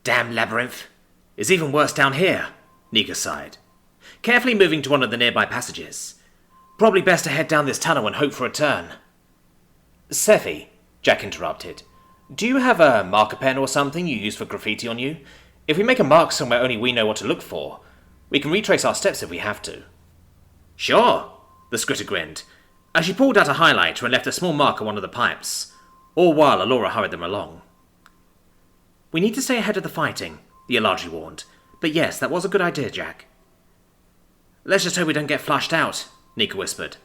Damn labyrinth. It's even worse down here, Nika sighed, carefully moving to one of the nearby passages. Probably best to head down this tunnel and hope for a turn. Sephi, Jack interrupted. Do you have a marker pen or something you use for graffiti on you? If we make a mark somewhere only we know what to look for, we can retrace our steps if we have to. Sure, the scritter grinned, as she pulled out a highlighter and left a small mark on one of the pipes, all while Alora hurried them along. We need to stay ahead of the fighting, the Eladri warned, but yes, that was a good idea, Jack. Let's just hope we don't get flushed out, Nika whispered,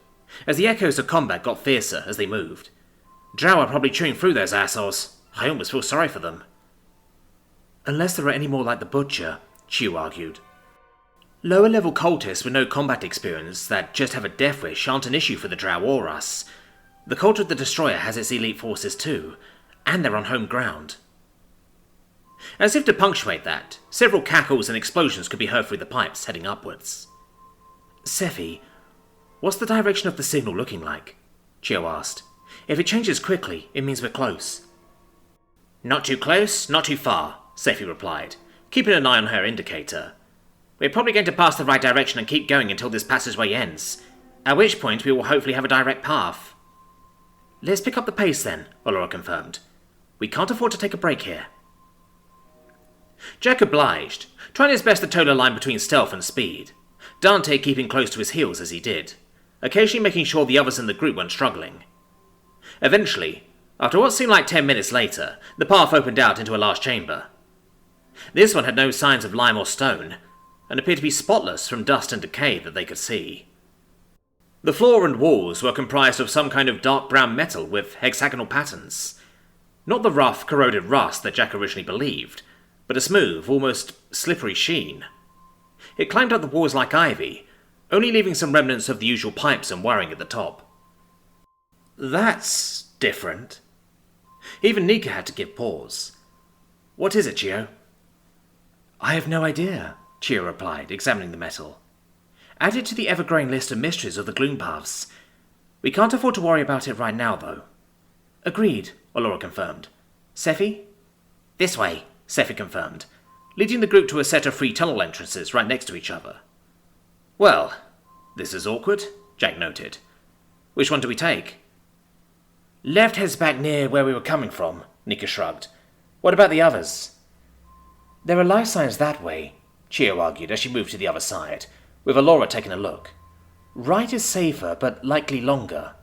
as the echoes of combat got fiercer as they moved. Drow are probably chewing through those assholes. I almost feel sorry for them. Unless there are any more like the Butcher, Chew argued. Lower-level cultists with no combat experience that just have a death wish aren't an issue for the Drow or us. The cult of the Destroyer has its elite forces too, and they're on home ground. As if to punctuate that, several cackles and explosions could be heard through the pipes heading upwards. Sephi, what's the direction of the signal looking like? Chio asked. If it changes quickly, it means we're close. Not too close, not too far, Sephi replied, keeping an eye on her indicator. We're probably going to pass the right direction and keep going until this passageway ends, at which point we will hopefully have a direct path. Let's pick up the pace then, Alora confirmed. We can't afford to take a break here. Jack obliged, trying his best to toe the line between stealth and speed, Dante keeping close to his heels as he did, occasionally making sure the others in the group weren't struggling. Eventually, after what seemed like 10 minutes later, the path opened out into a large chamber. This one had no signs of lime or stone, and appeared to be spotless from dust and decay that they could see. The floor and walls were comprised of some kind of dark brown metal with hexagonal patterns. Not the rough, corroded rust that Jack originally believed, but a smooth, almost slippery sheen. It climbed up the walls like ivy, only leaving some remnants of the usual pipes and wiring at the top. That's different. Even Nika had to give pause. What is it, Chio? I have no idea, Chio replied, examining the metal. Add it to the ever-growing list of mysteries of the gloom paths. We can't afford to worry about it right now, though. Agreed, Alora confirmed. Sephi? This way, Sephi confirmed, leading the group to a set of 3 tunnel entrances right next to each other. Well, this is awkward, Jack noted. Which one do we take? Left heads back near where we were coming from, Nika shrugged. What about the others? There are life signs that way, Chio argued as she moved to the other side, with Alora taking a look. Right is safer, but likely longer.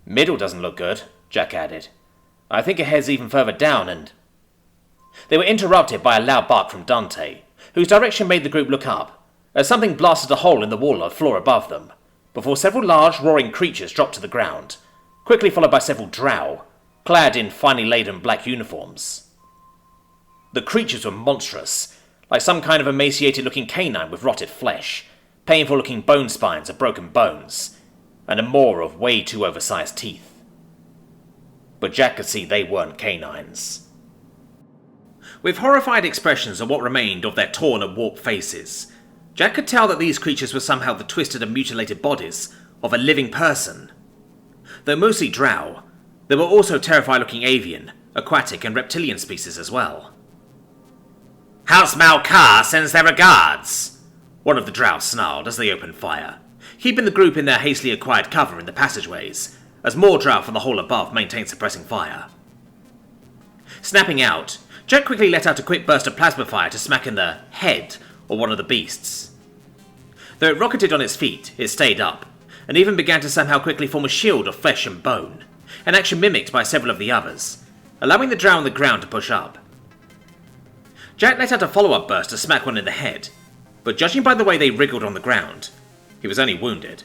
Middle doesn't look good, Jack added. I think it heads even further down and... They were interrupted by a loud bark from Dante, whose direction made the group look up, as something blasted a hole in the wall or floor above them, before several large, roaring creatures dropped to the ground, quickly followed by several Drow, clad in finely laden black uniforms. The creatures were monstrous, like some kind of emaciated-looking canine with rotted flesh, painful-looking bone spines of broken bones, and a maw of way too oversized teeth. But Jack could see they weren't canines. With horrified expressions on what remained of their torn and warped faces, Jack could tell that these creatures were somehow the twisted and mutilated bodies of a living person. Though mostly Drow, there were also terrifying-looking avian, aquatic and reptilian species as well. House Malkar sends their regards, one of the Drow snarled as they opened fire, keeping the group in their hastily acquired cover in the passageways, as more Drow from the hall above maintained suppressing fire. Snapping out, Jack quickly let out a quick burst of plasma fire to smack in the head of one of the beasts. Though it rocketed on its feet, it stayed up, and even began to somehow quickly form a shield of flesh and bone, an action mimicked by several of the others, allowing the Drow on the ground to push up. Jack let out a follow-up burst to smack one in the head, but judging by the way they wriggled on the ground, he was only wounded.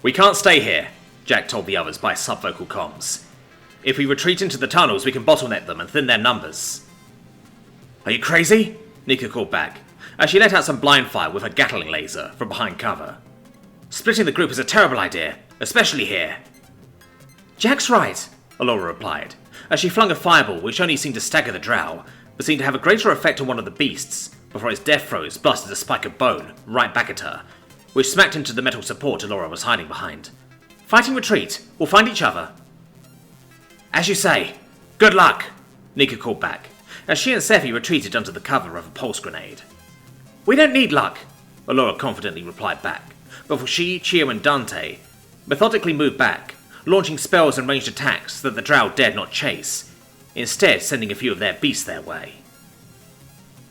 We can't stay here, Jack told the others by subvocal comms. If we retreat into the tunnels, we can bottleneck them and thin their numbers. Are you crazy? Nika called back, as she let out some blind fire with her Gatling laser from behind cover. Splitting the group is a terrible idea, especially here. Jack's right, Alora replied, as she flung a fireball which only seemed to stagger the Drow, but seemed to have a greater effect on one of the beasts, before its death throes blasted a spike of bone right back at her, which smacked into the metal support Alora was hiding behind. Fighting retreat, we'll find each other. As you say, good luck, Nika called back, as she and Sephi retreated under the cover of a pulse grenade. "We don't need luck," Alora confidently replied back, before she, Chio and Dante methodically moved back, launching spells and ranged attacks that the Drow dared not chase, instead sending a few of their beasts their way.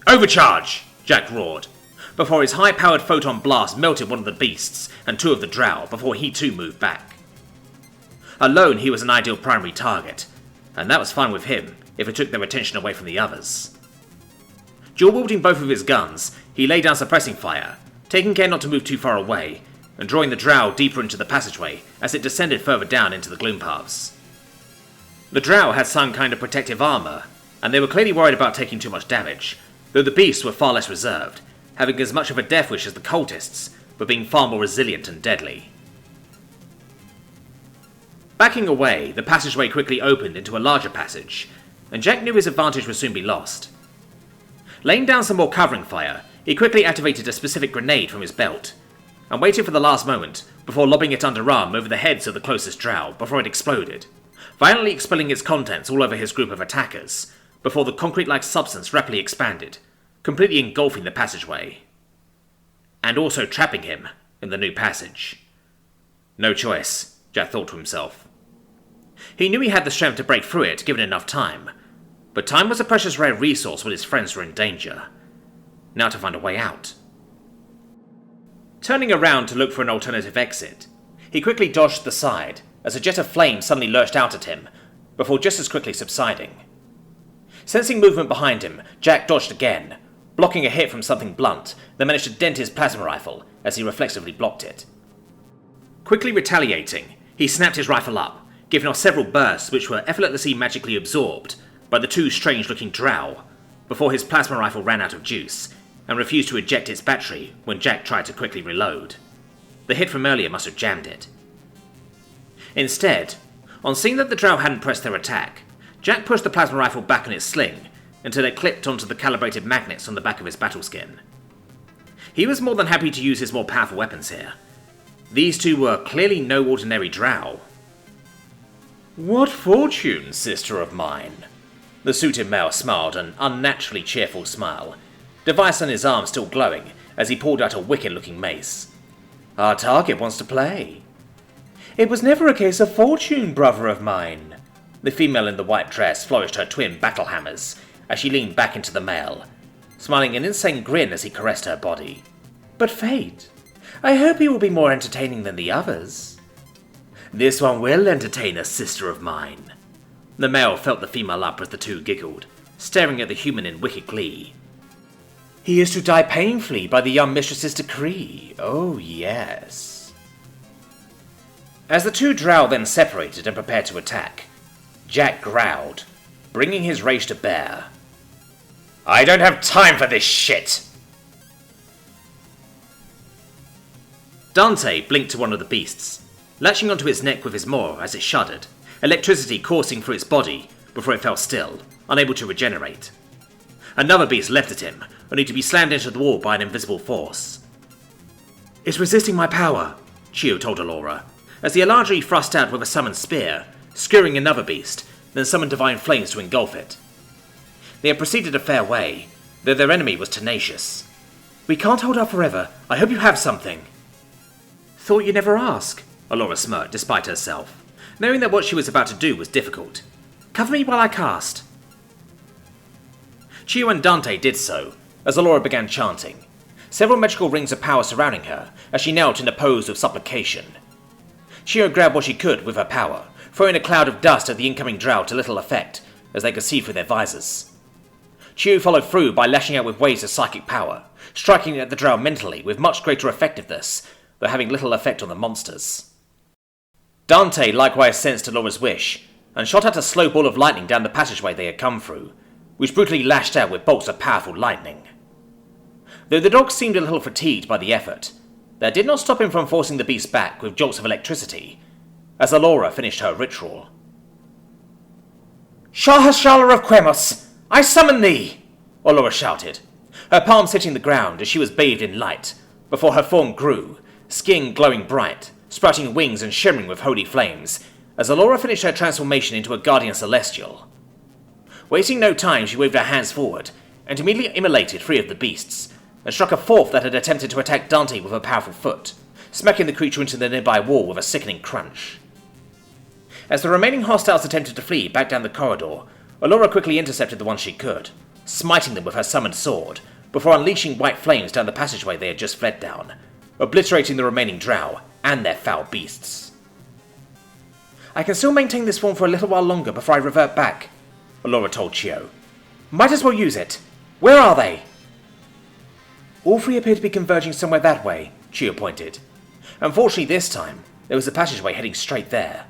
"Overcharge!" Jack roared, before his high-powered photon blast melted one of the beasts and two of the Drow before he too moved back. Alone, he was an ideal primary target, and that was fine with him if it took their attention away from the others. Dual-wielding both of his guns, he laid down suppressing fire, taking care not to move too far away, and drawing the Drow deeper into the passageway as it descended further down into the gloom paths. The Drow had some kind of protective armour, and they were clearly worried about taking too much damage, though the beasts were far less reserved, having as much of a death wish as the cultists, but being far more resilient and deadly. Backing away, the passageway quickly opened into a larger passage, and Jack knew his advantage would soon be lost. Laying down some more covering fire, he quickly activated a specific grenade from his belt, and waited for the last moment before lobbing it underarm over the heads of the closest Drow before it exploded, violently expelling its contents all over his group of attackers, before the concrete-like substance rapidly expanded, completely engulfing the passageway. And also trapping him in the new passage. No choice, Jack thought to himself. He knew he had the strength to break through it given enough time, but time was a precious rare resource when his friends were in danger. Now to find a way out. Turning around to look for an alternative exit, he quickly dodged to the side as a jet of flame suddenly lurched out at him, before just as quickly subsiding. Sensing movement behind him, Jack dodged again, blocking a hit from something blunt that managed to dent his plasma rifle as he reflexively blocked it. Quickly retaliating, he snapped his rifle up, giving off several bursts which were effortlessly magically absorbed by the two strange-looking Drow, before his plasma rifle ran out of juice, and refused to eject its battery when Jack tried to quickly reload. The hit from earlier must have jammed it. Instead, on seeing that the Drow hadn't pressed their attack, Jack pushed the plasma rifle back in its sling until it clipped onto the calibrated magnets on the back of his battle skin. He was more than happy to use his more powerful weapons here. These two were clearly no ordinary Drow. "What fortune, sister of mine?" The suited male smiled an unnaturally cheerful smile, device on his arm still glowing as he pulled out a wicked-looking mace. "Our target wants to play." "It was never a case of fortune, brother of mine." The female in the white dress flourished her twin battle hammers as she leaned back into the male, smiling an insane grin as he caressed her body. "But fate. I hope he will be more entertaining than the others." "This one will entertain a sister of mine." The male felt the female up as the two giggled, staring at the human in wicked glee. "He is to die painfully by the young mistress's decree. Oh, yes." As the two Drow then separated and prepared to attack, Jack growled, bringing his rage to bear. "I don't have time for this shit!" Dante blinked to one of the beasts, latching onto its neck with his maw as it shuddered, electricity coursing through its body before it fell still, unable to regenerate. Another beast leapt at him, only to be slammed into the wall by an invisible force. "It's resisting my power," Chio told Alora, as the Eladri thrust out with a summoned spear, skewering another beast, then summoned divine flames to engulf it. They had proceeded a fair way, though their enemy was tenacious. "We can't hold out forever. I hope you have something." "Thought you'd never ask," Alora smirked despite herself, knowing that what she was about to do was difficult. "Cover me while I cast." Chio and Dante did so, as Alora began chanting, several magical rings of power surrounding her as she knelt in a pose of supplication. Chio grabbed what she could with her power, throwing a cloud of dust at the incoming Drow to little effect, as they could see through their visors. Chio followed through by lashing out with waves of psychic power, striking at the Drow mentally with much greater effectiveness, though having little effect on the monsters. Dante likewise sensed Alora's wish, and shot out a slow ball of lightning down the passageway they had come through, which brutally lashed out with bolts of powerful lightning. Though the dog seemed a little fatigued by the effort, that did not stop him from forcing the beast back with jolts of electricity, as Alora finished her ritual. "Shahashala of Quemos, I summon thee!" Alora shouted, her palms hitting the ground as she was bathed in light, before her form grew, skin glowing bright, sprouting wings and shimmering with holy flames, as Alora finished her transformation into a guardian celestial. Wasting no time, she waved her hands forward, and immediately immolated 3 of the beasts, and struck a 4th that had attempted to attack Dante with a powerful foot, smacking the creature into the nearby wall with a sickening crunch. As the remaining hostiles attempted to flee back down the corridor, Alora quickly intercepted the ones she could, smiting them with her summoned sword, before unleashing white flames down the passageway they had just fled down, obliterating the remaining Drow and their foul beasts. "I can still maintain this form for a little while longer before I revert back," Alora told Chio. "Might as well use it. Where are they?" "All 3 appear to be converging somewhere that way," Chio pointed. Unfortunately this time, there was a passageway heading straight there.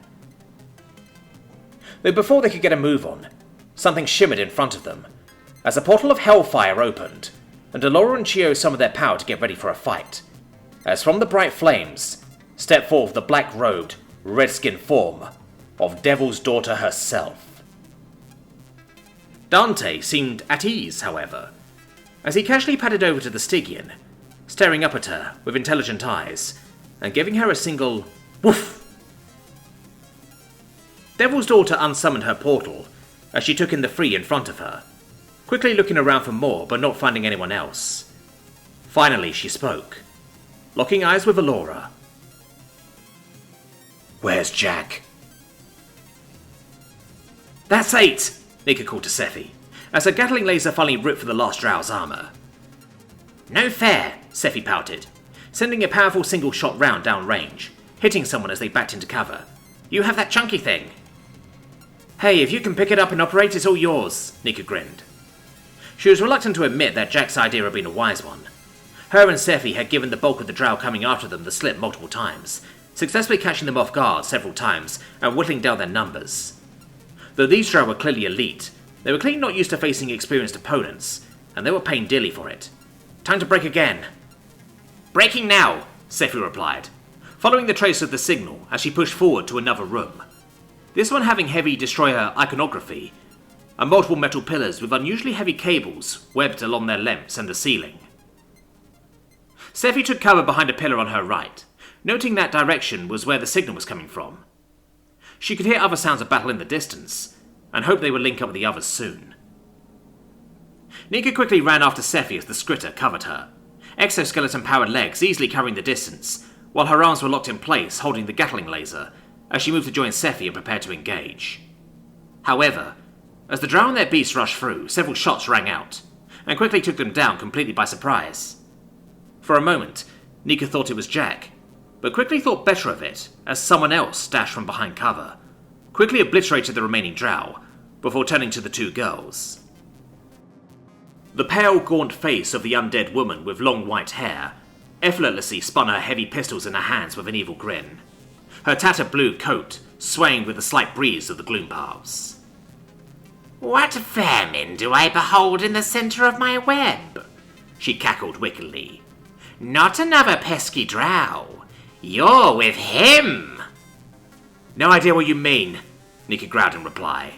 Though before they could get a move on, something shimmered in front of them, as a portal of hellfire opened, and Alora and Chio summoned their power to get ready for a fight, as from the bright flames stepped forth the black-robed, red-skinned form of Devil's Daughter herself. Dante seemed at ease, however, as he casually padded over to the Stygian, staring up at her with intelligent eyes, and giving her a single woof. Devil's Daughter unsummoned her portal, as she took in the 3 in front of her, quickly looking around for more but not finding anyone else. Finally she spoke, locking eyes with Alora. "Where's Jack?" "That's 8, Nika called to Sephi, as her Gatling laser finally ripped for the last Drow's armor. "No fair," Sephi pouted, sending a powerful single-shot round downrange, hitting someone as they backed into cover. "You have that chunky thing." "Hey, if you can pick it up and operate, it's all yours," Nika grinned. She was reluctant to admit that Jack's idea had been a wise one. Her and Sephi had given the bulk of the Drow coming after them the slip multiple times, successfully catching them off guard several times and whittling down their numbers. Though these Drow were clearly elite, they were clearly not used to facing experienced opponents, and they were paying dearly for it. "Time to break again." "Breaking now," Sephi replied, following the trace of the signal as she pushed forward to another room. This one having heavy destroyer iconography, and multiple metal pillars with unusually heavy cables webbed along their lengths and the ceiling. Sephi took cover behind a pillar on her right, noting that direction was where the signal was coming from. She could hear other sounds of battle in the distance, and hoped they would link up with the others soon. Nika quickly ran after Sephi as the Skritter covered her, exoskeleton-powered legs easily covering the distance, while her arms were locked in place holding the Gatling laser, as she moved to join Sephi and prepared to engage. However, as the Drow and their beasts rushed through, several shots rang out, and quickly took them down completely by surprise. For a moment, Nika thought it was Jack, but quickly thought better of it as someone else dashed from behind cover, quickly obliterated the remaining Drow, before turning to the 2 girls. The pale, gaunt face of the undead woman with long white hair effortlessly spun her heavy pistols in her hands with an evil grin, her tattered blue coat swaying with the slight breeze of the gloom paths. "What vermin do I behold in the centre of my web?" she cackled wickedly. "Not another pesky Drow. You're with him." "No idea what you mean," Nika growled in reply.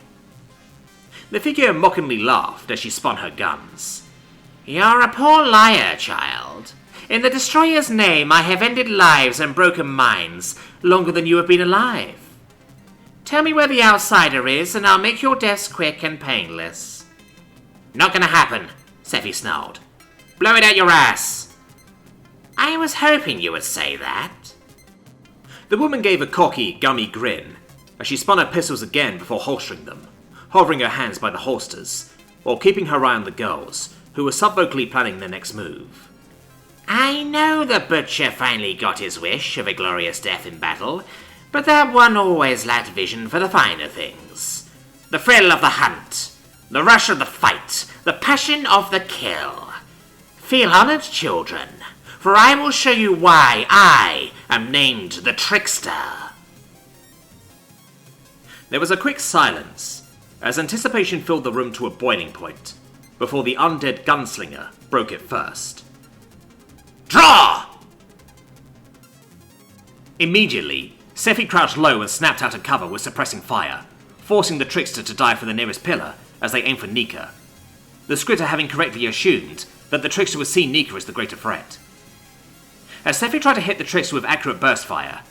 The figure mockingly laughed as she spun her guns. "You're a poor liar, child. In the Destroyer's name, I have ended lives and broken minds longer than you have been alive. Tell me where the outsider is, and I'll make your deaths quick and painless." "Not gonna happen," Sephi snarled. "Blow it out your ass." "I was hoping you would say that." The woman gave a cocky, gummy grin as she spun her pistols again before holstering them, hovering her hands by the holsters, while keeping her eye on the girls, who were subvocally planning their next move. "I know the butcher finally got his wish of a glorious death in battle, but that one always lacked vision for the finer things. The thrill of the hunt, the rush of the fight, the passion of the kill. Feel honored, children, for I will show you why I am named the Trickster." There was a quick silence, as anticipation filled the room to a boiling point, before the undead gunslinger broke it first. "Draw!" Immediately, Sephi crouched low and snapped out of cover with suppressing fire, forcing the Trickster to dive for the nearest pillar as they aimed for Nika, the Skritter having correctly assumed that the Trickster would see Nika as the greater threat. As Sephi tried to hit the Trickster with accurate burst fire,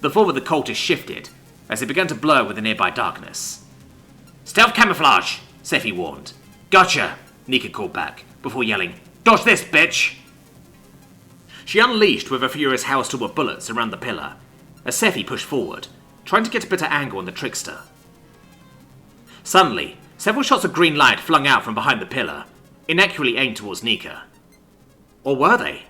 the form of the cultist shifted as it began to blur with the nearby darkness. "Stealth camouflage!" Sephi warned. Gotcha, Nika called back, before yelling, Dodge this, bitch! She unleashed with a furious hailstorm of bullets around the pillar, as Sephi pushed forward, trying to get a better angle on the trickster. Suddenly, several shots of green light flung out from behind the pillar, inaccurately aimed towards Nika. Or were they?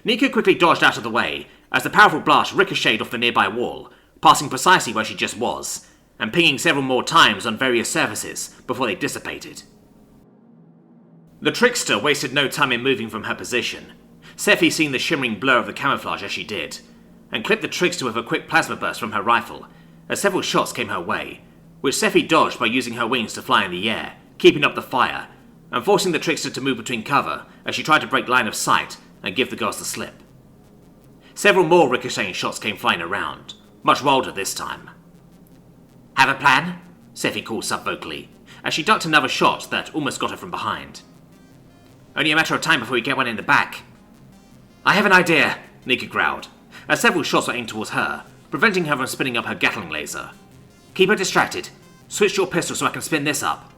Nika quickly dodged out of the way, as the powerful blast ricocheted off the nearby wall, passing precisely where she just was, and pinging several more times on various surfaces before they dissipated. The trickster wasted no time in moving from her position, Sephi seeing the shimmering blur of the camouflage as she did, and clipped the trickster with a quick plasma burst from her rifle, as several shots came her way, which Sephi dodged by using her wings to fly in the air, keeping up the fire, and forcing the trickster to move between cover as she tried to break line of sight and give the girls the slip. Several more ricocheting shots came flying around, much wilder this time. Have a plan? Sephi called sub-vocally, as she ducked another shot that almost got her from behind. Only a matter of time before we get one in the back. I have an idea, Nika growled, as several shots were aimed towards her, preventing her from spinning up her Gatling laser. Keep her distracted. Switch your pistol so I can spin this up.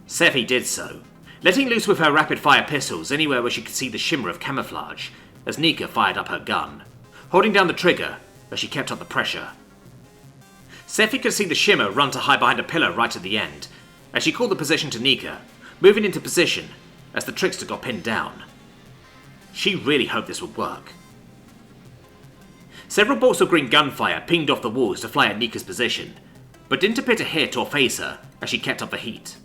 Sephi did so, letting loose with her rapid-fire pistols anywhere where she could see the shimmer of camouflage, as Nika fired up her gun, holding down the trigger as she kept up the pressure. Sephi could see the shimmer run to hide behind a pillar right at the end, as she called the position to Nika, moving into position as the trickster got pinned down. She really hoped this would work. Several bolts of green gunfire pinged off the walls to fly at Nika's position, but didn't appear to hit or phase her as she kept up the heat.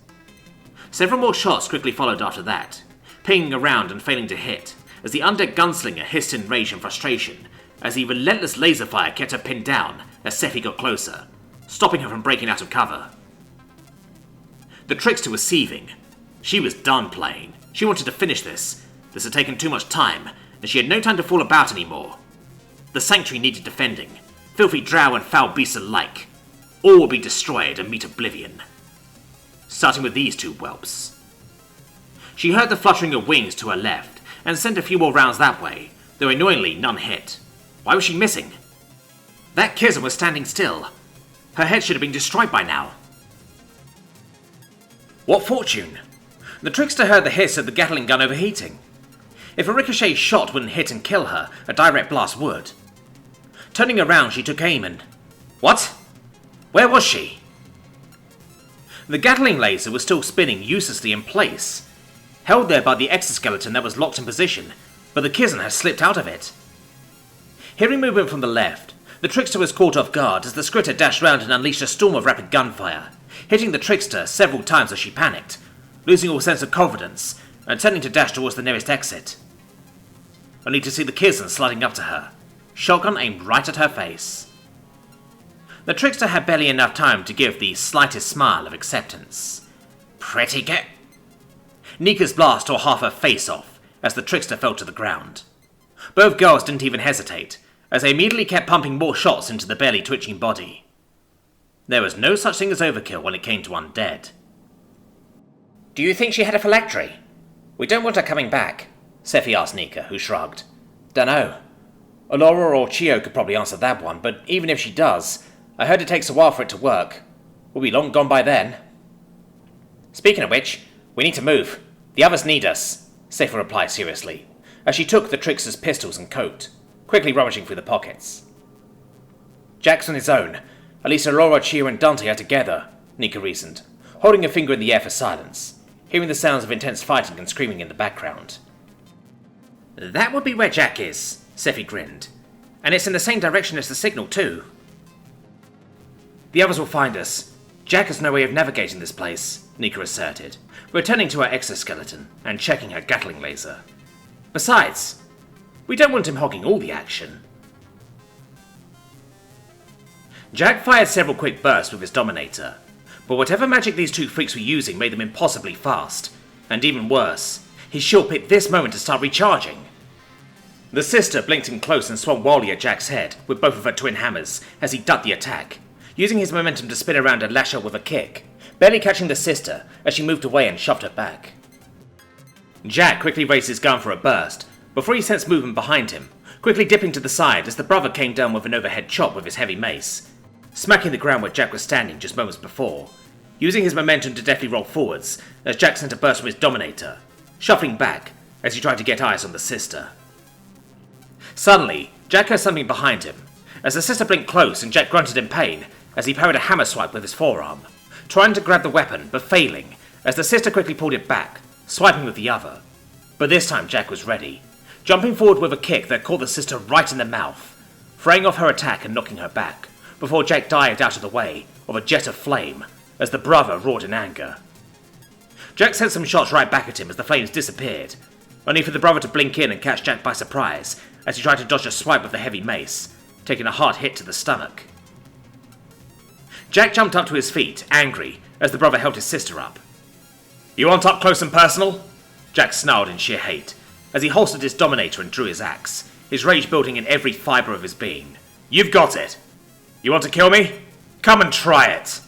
Several more shots quickly followed after that, pinging around and failing to hit, as the undead gunslinger hissed in rage and frustration, as the relentless laser fire kept her pinned down as Sephi got closer, stopping her from breaking out of cover. The trickster was seething. She was done playing. She wanted to finish this. This had taken too much time, and she had no time to fool about anymore. The sanctuary needed defending, filthy drow and foul beasts alike. All would be destroyed and meet oblivion. Starting with these two whelps. She heard the fluttering of wings to her left, and sent a few more rounds that way, though annoyingly none hit. Why was she missing? That Kizm was standing still. Her head should have been destroyed by now. What fortune! The trickster heard the hiss of the Gatling gun overheating. If a ricochet shot wouldn't hit and kill her, a direct blast would. Turning around, she took aim and... What? Where was she? The Gatling laser was still spinning uselessly in place, held there by the exoskeleton that was locked in position, but the Kizm had slipped out of it. Hearing movement from the left, the trickster was caught off guard as the Skritter dashed round and unleashed a storm of rapid gunfire, hitting the trickster several times as she panicked, losing all sense of confidence and turning to dash towards the nearest exit. Only to see the Kizm sliding up to her, shotgun aimed right at her face. The trickster had barely enough time to give the slightest smile of acceptance. Pretty good. Nika's blast tore half her face off as the trickster fell to the ground. Both girls didn't even hesitate, as they immediately kept pumping more shots into the barely twitching body. There was no such thing as overkill when it came to undead. Do you think she had a phylactery? We don't want her coming back, Sephi asked Nika, who shrugged. Dunno. Alora or Chio could probably answer that one, but even if she does, I heard it takes a while for it to work. We'll be long gone by then. Speaking of which, we need to move. The others need us, Sephi replied seriously, as she took the trickster's pistols and coat, quickly rummaging through the pockets. Jack's on his own. At least Alora, Chio and Dante are together, Nika reasoned, holding a finger in the air for silence, hearing the sounds of intense fighting and screaming in the background. That would be where Jack is, Sephi grinned. And it's in the same direction as the signal too. The others will find us. Jack has no way of navigating this place, Nika asserted, returning to her exoskeleton and checking her Gatling laser. Besides, we don't want him hogging all the action. Jack fired several quick bursts with his Dominator, but whatever magic these two freaks were using made them impossibly fast, and even worse, his shield picked this moment to start recharging. The sister blinked in close and swung wildly at Jack's head with both of her twin hammers as he ducked the attack, using his momentum to spin around and lash out with a kick, barely catching the sister as she moved away and shoved her back. Jack quickly raised his gun for a burst, before he sensed movement behind him, quickly dipping to the side as the brother came down with an overhead chop with his heavy mace, smacking the ground where Jack was standing just moments before, using his momentum to deftly roll forwards as Jack sent a burst from his Dominator, shuffling back as he tried to get eyes on the sister. Suddenly, Jack heard something behind him, as the sister blinked close and Jack grunted in pain as he parried a hammer swipe with his forearm, trying to grab the weapon but failing as the sister quickly pulled it back, swiping with the other. But this time Jack was ready, jumping forward with a kick that caught the sister right in the mouth, fraying off her attack and knocking her back, before Jack dived out of the way of a jet of flame as the brother roared in anger. Jack sent some shots right back at him as the flames disappeared, only for the brother to blink in and catch Jack by surprise as he tried to dodge a swipe of the heavy mace, taking a hard hit to the stomach. Jack jumped up to his feet, angry, as the brother held his sister up. "You want up close and personal?" Jack snarled in sheer hate, as he holstered his Dominator and drew his axe, his rage building in every fibre of his being. "You've got it! You want to kill me? Come and try it!"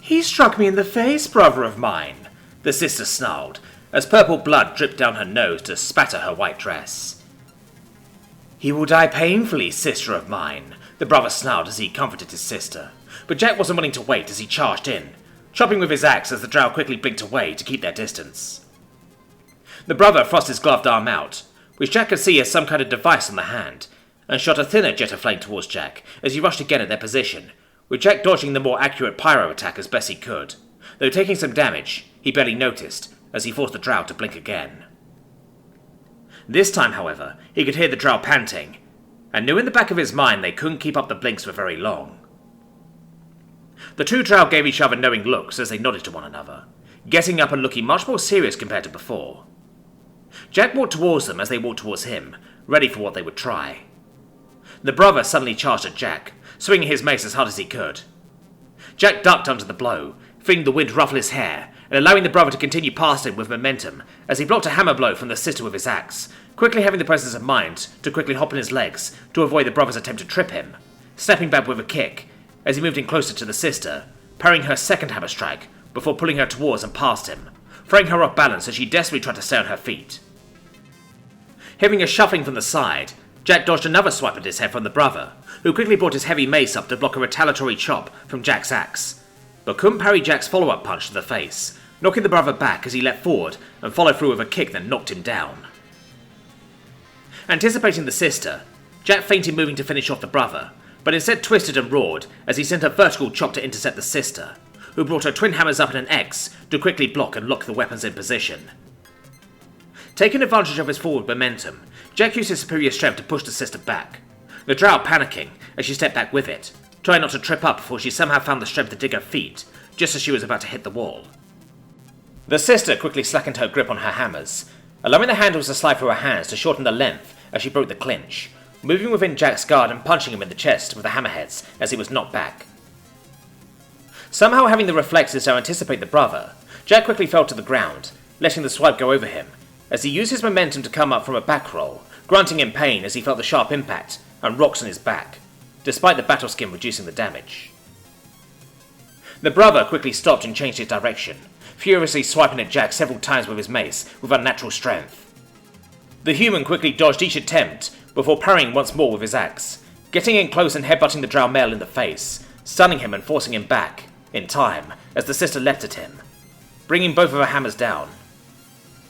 "He struck me in the face, brother of mine," the sister snarled, as purple blood dripped down her nose to spatter her white dress. "He will die painfully, sister of mine," the brother snarled as he comforted his sister, but Jack wasn't willing to wait as he charged in, chopping with his axe as the Drow quickly blinked away to keep their distance. The brother thrust his gloved arm out, which Jack could see as some kind of device on the hand, and shot a thinner jet of flame towards Jack as he rushed again at their position, with Jack dodging the more accurate pyro attack as best he could, though taking some damage he barely noticed as he forced the Drow to blink again. This time, however, he could hear the Drow panting, and knew in the back of his mind they couldn't keep up the blinks for very long. The two Drow gave each other knowing looks as they nodded to one another, getting up and looking much more serious compared to before. Jack walked towards them as they walked towards him, ready for what they would try. The brother suddenly charged at Jack, swinging his mace as hard as he could. Jack ducked under the blow, feeling the wind ruffle his hair, and allowing the brother to continue past him with momentum as he blocked a hammer blow from the sister with his axe, quickly having the presence of mind to quickly hop on his legs to avoid the brother's attempt to trip him, stepping back with a kick as he moved in closer to the sister, parrying her second hammer strike before pulling her towards and past him, throwing her off balance as she desperately tried to stay on her feet. Hearing a shuffling from the side, Jack dodged another swipe at his head from the brother, who quickly brought his heavy mace up to block a retaliatory chop from Jack's axe, but couldn't parry Jack's follow-up punch to the face, knocking the brother back as he leapt forward and followed through with a kick that knocked him down. Anticipating the sister, Jack feinted moving to finish off the brother, but instead twisted and roared as he sent a vertical chop to intercept the sister, who brought her twin hammers up in an X to quickly block and lock the weapons in position. Taking advantage of his forward momentum, Jack used his superior strength to push the sister back, the Drow panicking as she stepped back with it, trying not to trip up before she somehow found the strength to dig her feet, just as she was about to hit the wall. The sister quickly slackened her grip on her hammers, allowing the handles to slide through her hands to shorten the length as she broke the clinch, moving within Jack's guard and punching him in the chest with the hammerheads as he was knocked back. Somehow having the reflexes to anticipate the brother, Jack quickly fell to the ground, letting the swipe go over him, as he used his momentum to come up from a back roll, grunting in pain as he felt the sharp impact and rocks on his back, despite the battle skin reducing the damage. The brother quickly stopped and changed his direction, furiously swiping at Jack several times with his mace with unnatural strength. The human quickly dodged each attempt before parrying once more with his axe, getting in close and headbutting the Drow male in the face, stunning him and forcing him back, in time, as the sister leapt at him, bringing both of her hammers down.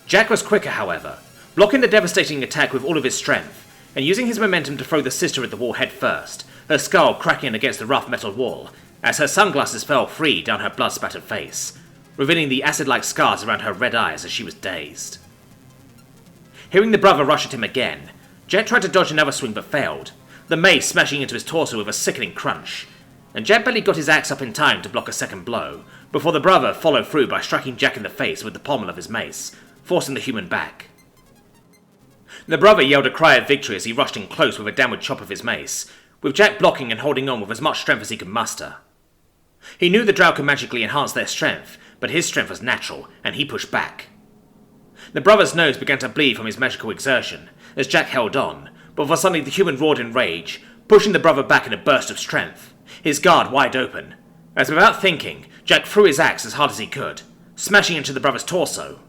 Jack was quicker, however, blocking the devastating attack with all of his strength, and using his momentum to throw the sister at the wall head first, her skull cracking against the rough metal wall, as her sunglasses fell free down her blood-spattered face, revealing the acid-like scars around her red eyes as she was dazed. Hearing the brother rush at him again, Jack tried to dodge another swing but failed, the mace smashing into his torso with a sickening crunch, and Jack barely got his axe up in time to block a second blow, before the brother followed through by striking Jack in the face with the pommel of his mace, forcing the human back. The brother yelled a cry of victory as he rushed in close with a downward chop of his mace, with Jack blocking and holding on with as much strength as he could muster. He knew the Drow could magically enhance their strength, but his strength was natural, and he pushed back. The brother's nose began to bleed from his magical exertion, as Jack held on, but for suddenly the human roared in rage, pushing the brother back in a burst of strength, his guard wide open, as without thinking, Jack threw his axe as hard as he could, smashing into the brother's torso.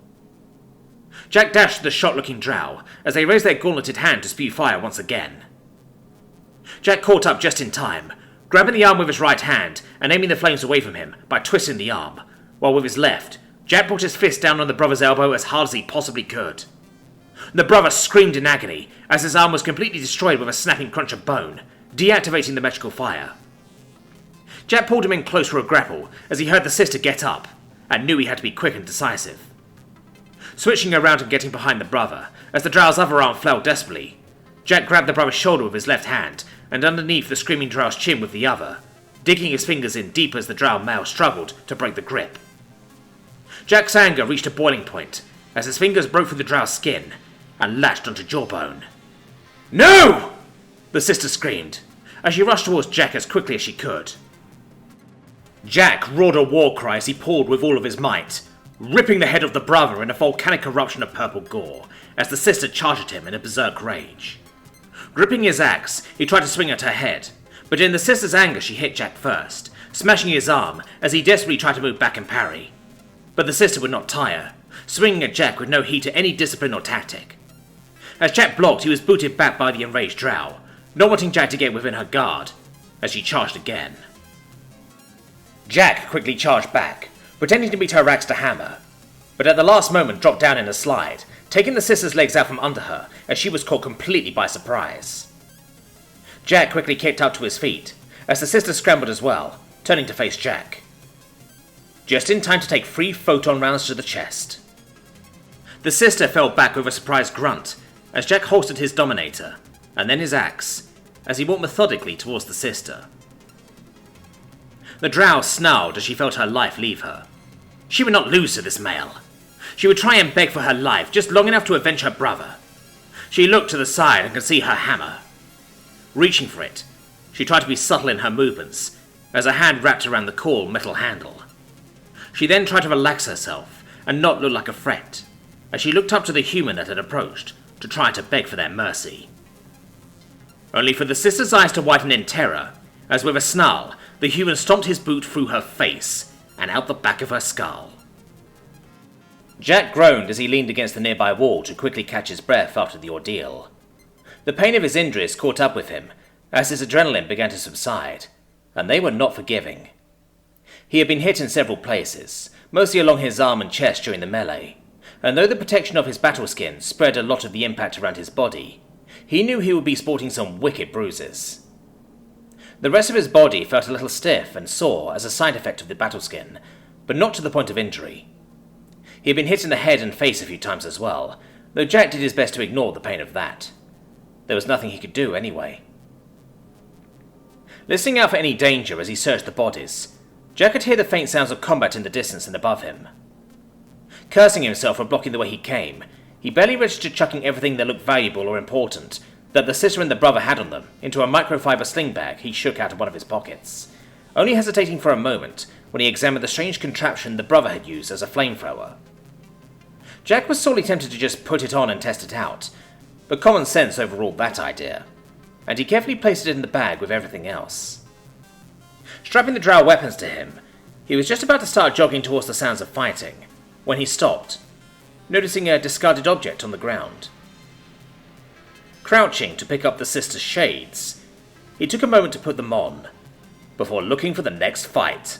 Jack dashed at the shot-looking Drow, as they raised their gauntleted hand to spew fire once again. Jack caught up just in time, grabbing the arm with his right hand and aiming the flames away from him by twisting the arm, while with his left, Jack brought his fist down on the brother's elbow as hard as he possibly could. The brother screamed in agony as his arm was completely destroyed with a snapping crunch of bone, deactivating the magical fire. Jack pulled him in close for a grapple as he heard the sister get up, and knew he had to be quick and decisive. Switching around and getting behind the brother, as the Drow's other arm flailed desperately, Jack grabbed the brother's shoulder with his left hand and underneath the screaming Drow's chin with the other, digging his fingers in deep as the Drow male struggled to break the grip. Jack's anger reached a boiling point as his fingers broke through the Drow's skin and latched onto jawbone. "No!" the sister screamed as she rushed towards Jack as quickly as she could. Jack roared a war cry as he pulled with all of his might, ripping the head of the brother in a volcanic eruption of purple gore as the sister charged at him in a berserk rage. Gripping his axe, he tried to swing at her head, but in the sister's anger she hit Jack first, smashing his arm as he desperately tried to move back and parry. But the sister would not tire, swinging at Jack with no heed to any discipline or tactic. As Jack blocked, he was booted back by the enraged Drow, not wanting Jack to get within her guard, as she charged again. Jack quickly charged back, pretending to beat her axe to hammer, but at the last moment dropped down in a slide, taking the sister's legs out from under her as she was caught completely by surprise. Jack quickly kicked up to his feet, as the sister scrambled as well, turning to face Jack. Just in time to take 3 photon rounds to the chest. The sister fell back with a surprised grunt, as Jack holstered his Dominator, and then his axe, as he walked methodically towards the sister. The Drow snarled as she felt her life leave her. She would not lose to this male. She would try and beg for her life just long enough to avenge her brother. She looked to the side and could see her hammer. Reaching for it, she tried to be subtle in her movements, as her hand wrapped around the cool metal handle. She then tried to relax herself and not look like a threat, as she looked up to the human that had approached to try to beg for their mercy. Only for the sister's eyes to widen in terror, as with a snarl, the human stomped his boot through her face and out the back of her skull. Jack groaned as he leaned against the nearby wall to quickly catch his breath after the ordeal. The pain of his injuries caught up with him as his adrenaline began to subside, and they were not forgiving. He had been hit in several places, mostly along his arm and chest during the melee, and though the protection of his battle skin spread a lot of the impact around his body, he knew he would be sporting some wicked bruises. The rest of his body felt a little stiff and sore as a side effect of the battle skin, but not to the point of injury. He had been hit in the head and face a few times as well, though Jack did his best to ignore the pain of that. There was nothing he could do anyway. Listening out for any danger as he searched the bodies, Jack could hear the faint sounds of combat in the distance and above him. Cursing himself for blocking the way he came, he barely registered chucking everything that looked valuable or important that the sister and the brother had on them into a microfiber sling bag he shook out of one of his pockets, only hesitating for a moment when he examined the strange contraption the brother had used as a flamethrower. Jack was sorely tempted to just put it on and test it out, but common sense overruled that idea, and he carefully placed it in the bag with everything else. Strapping the Drow weapons to him, he was just about to start jogging towards the sounds of fighting, when he stopped, noticing a discarded object on the ground. Crouching to pick up the sister's shades, he took a moment to put them on, before looking for the next fight.